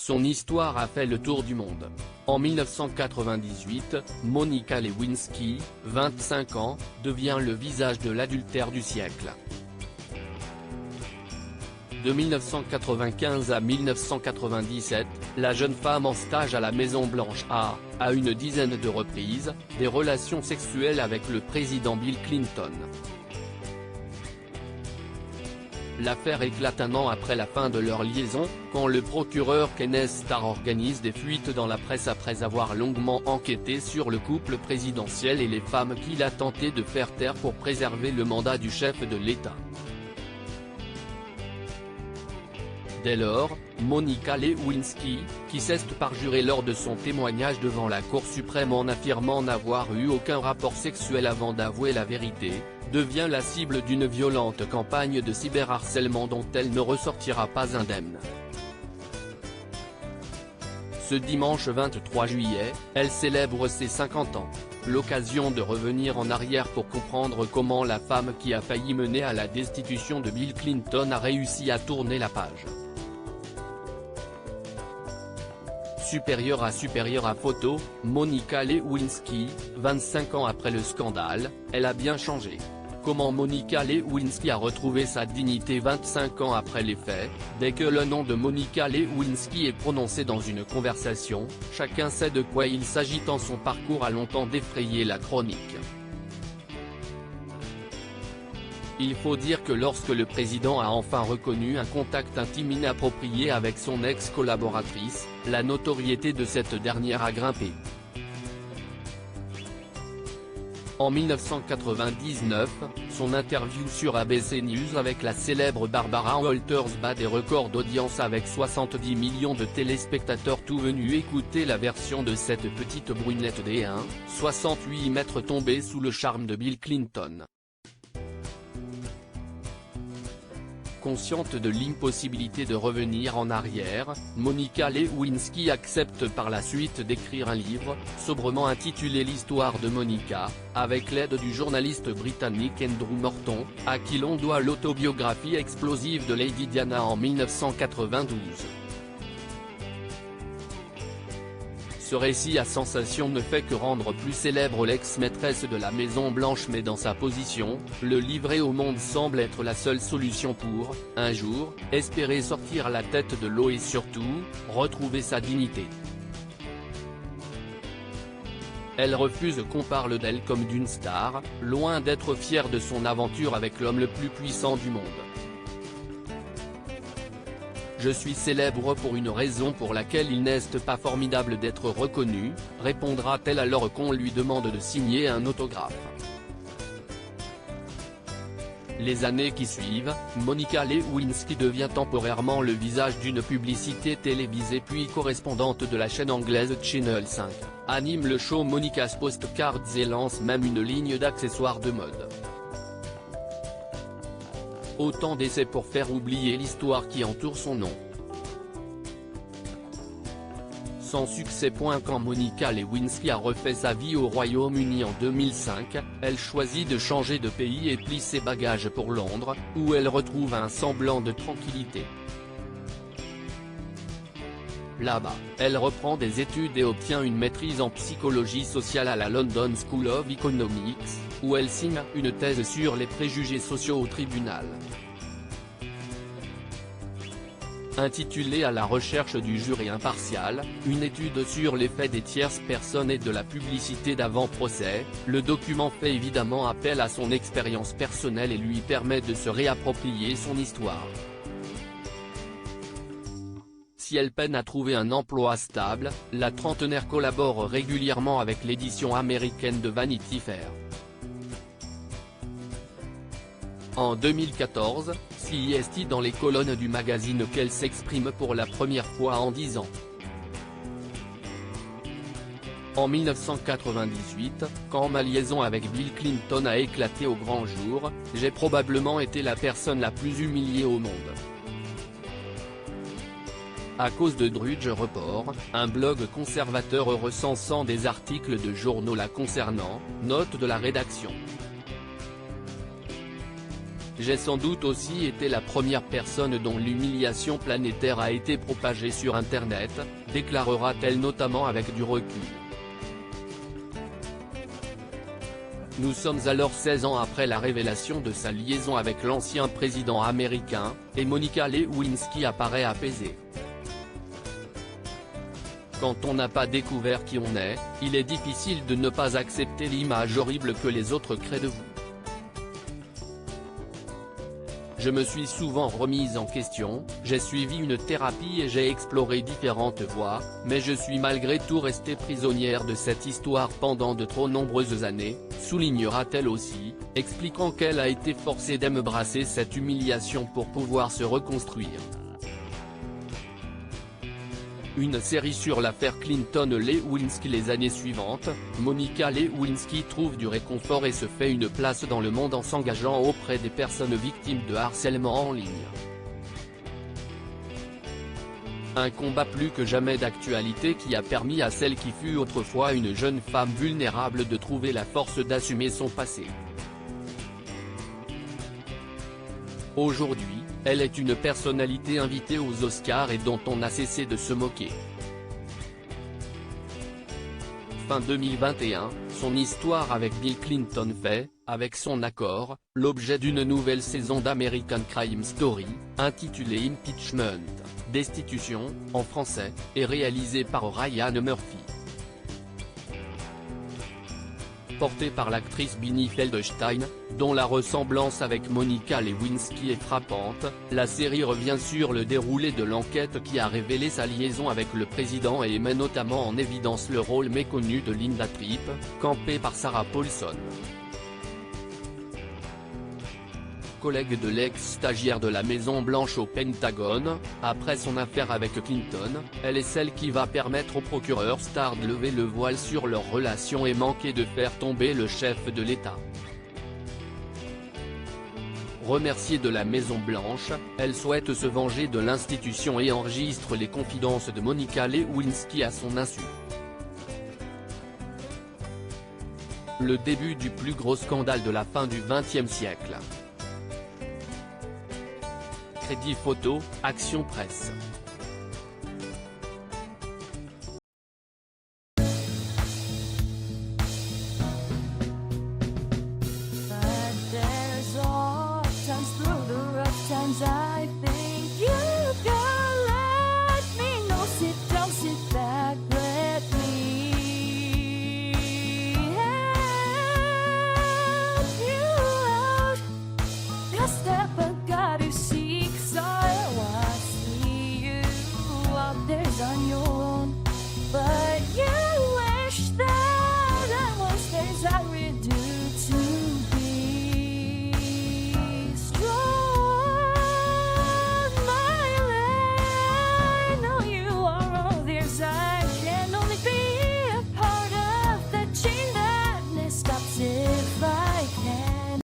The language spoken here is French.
Son histoire a fait le tour du monde. En 1998, Monica Lewinsky, 25 ans, devient le visage de l'adultère du siècle. De 1995 à 1997, la jeune femme en stage à la Maison-Blanche a, à une dizaine de reprises, des relations sexuelles avec le président Bill Clinton. L'affaire éclate un an après la fin de leur liaison, quand le procureur Kenneth Starr organise des fuites dans la presse après avoir longuement enquêté sur le couple présidentiel et les femmes qu'il a tenté de faire taire pour préserver le mandat du chef de l'État. Dès lors, Monica Lewinsky, qui s'est parjurée lors de son témoignage devant la Cour suprême en affirmant n'avoir eu aucun rapport sexuel avant d'avouer la vérité, devient la cible d'une violente campagne de cyberharcèlement dont elle ne ressortira pas indemne. Ce dimanche 23 juillet, elle célèbre ses 50 ans. L'occasion de revenir en arrière pour comprendre comment la femme qui a failli mener à la destitution de Bill Clinton a réussi à tourner la page. Supérieure à photo, Monica Lewinsky, 25 ans après le scandale, elle a bien changé. Comment Monica Lewinsky a retrouvé sa dignité 25 ans après les faits? Dès que le nom de Monica Lewinsky est prononcé dans une conversation, chacun sait de quoi il s'agit tant son parcours a longtemps défrayé la chronique. Il faut dire que lorsque le président a enfin reconnu un contact intime inapproprié avec son ex-collaboratrice, la notoriété de cette dernière a grimpé. En 1999, son interview sur ABC News avec la célèbre Barbara Walters bat des records d'audience avec 70 millions de téléspectateurs tout venus écouter la version de cette petite brunette des 1,68 m tombée sous le charme de Bill Clinton. Consciente de l'impossibilité de revenir en arrière, Monica Lewinsky accepte par la suite d'écrire un livre, sobrement intitulé L'histoire de Monica, avec l'aide du journaliste britannique Andrew Morton, à qui l'on doit l'autobiographie explosive de Lady Diana en 1992. Ce récit à sensation ne fait que rendre plus célèbre l'ex-maîtresse de la Maison-Blanche, mais dans sa position, le livrer au monde semble être la seule solution pour, un jour, espérer sortir la tête de l'eau et surtout, retrouver sa dignité. Elle refuse qu'on parle d'elle comme d'une star, loin d'être fière de son aventure avec l'homme le plus puissant du monde. Je suis célèbre pour une raison pour laquelle il n'est pas formidable d'être reconnu, répondra-t-elle alors qu'on lui demande de signer un autographe. Les années qui suivent, Monica Lewinsky devient temporairement le visage d'une publicité télévisée puis correspondante de la chaîne anglaise Channel 5, anime le show Monica's Postcards et lance même une ligne d'accessoires de mode. Autant d'essais pour faire oublier l'histoire qui entoure son nom. Sans succès. Quand Monica Lewinsky a refait sa vie au Royaume-Uni en 2005, elle choisit de changer de pays et plie ses bagages pour Londres, où elle retrouve un semblant de tranquillité. Là-bas, elle reprend des études et obtient une maîtrise en psychologie sociale à la London School of Economics, où elle signe une thèse sur les préjugés sociaux au tribunal. Intitulée À la recherche du jury impartial, une étude sur les faits des tierces personnes et de la publicité d'avant-procès, le document fait évidemment appel à son expérience personnelle et lui permet de se réapproprier son histoire. Si elle peine à trouver un emploi stable, la trentenaire collabore régulièrement avec l'édition américaine de Vanity Fair. En 2014, c'est dans les colonnes du magazine qu'elle s'exprime pour la première fois en 10 ans. En 1998, quand ma liaison avec Bill Clinton a éclaté au grand jour, j'ai probablement été la personne la plus humiliée au monde. À cause de Drudge Report, un blog conservateur recensant des articles de journaux la concernant, note de la rédaction. J'ai sans doute aussi été la première personne dont l'humiliation planétaire a été propagée sur Internet, déclarera-t-elle notamment avec du recul. Nous sommes alors 16 ans après la révélation de sa liaison avec l'ancien président américain, et Monica Lewinsky apparaît apaisée. Quand on n'a pas découvert qui on est, il est difficile de ne pas accepter l'image horrible que les autres créent de vous. Je me suis souvent remise en question, j'ai suivi une thérapie et j'ai exploré différentes voies, mais je suis malgré tout restée prisonnière de cette histoire pendant de trop nombreuses années, soulignera-t-elle aussi, expliquant qu'elle a été forcée d'embrasser cette humiliation pour pouvoir se reconstruire. Une série sur l'affaire Clinton-Lewinsky. Les années suivantes, Monica Lewinsky trouve du réconfort et se fait une place dans le monde en s'engageant auprès des personnes victimes de harcèlement en ligne. Un combat plus que jamais d'actualité qui a permis à celle qui fut autrefois une jeune femme vulnérable de trouver la force d'assumer son passé. Aujourd'hui, elle est une personnalité invitée aux Oscars et dont on n'a cessé de se moquer. Fin 2021, son histoire avec Bill Clinton fait, avec son accord, l'objet d'une nouvelle saison d'American Crime Story, intitulée Impeachment, Destitution, en français, et réalisée par Ryan Murphy. Portée par l'actrice Beanie Feldstein, dont la ressemblance avec Monica Lewinsky est frappante, la série revient sur le déroulé de l'enquête qui a révélé sa liaison avec le président et met notamment en évidence le rôle méconnu de Linda Tripp, campé par Sarah Paulson. Collègue de l'ex-stagiaire de la Maison-Blanche au Pentagone, après son affaire avec Clinton, elle est celle qui va permettre au procureur Starr de lever le voile sur leur relation et manquer de faire tomber le chef de l'État. Remerciée de la Maison-Blanche, elle souhaite se venger de l'institution et enregistre les confidences de Monica Lewinsky à son insu. Le début du plus gros scandale de la fin du XXe siècle. Crédit photo, Action Presse. On your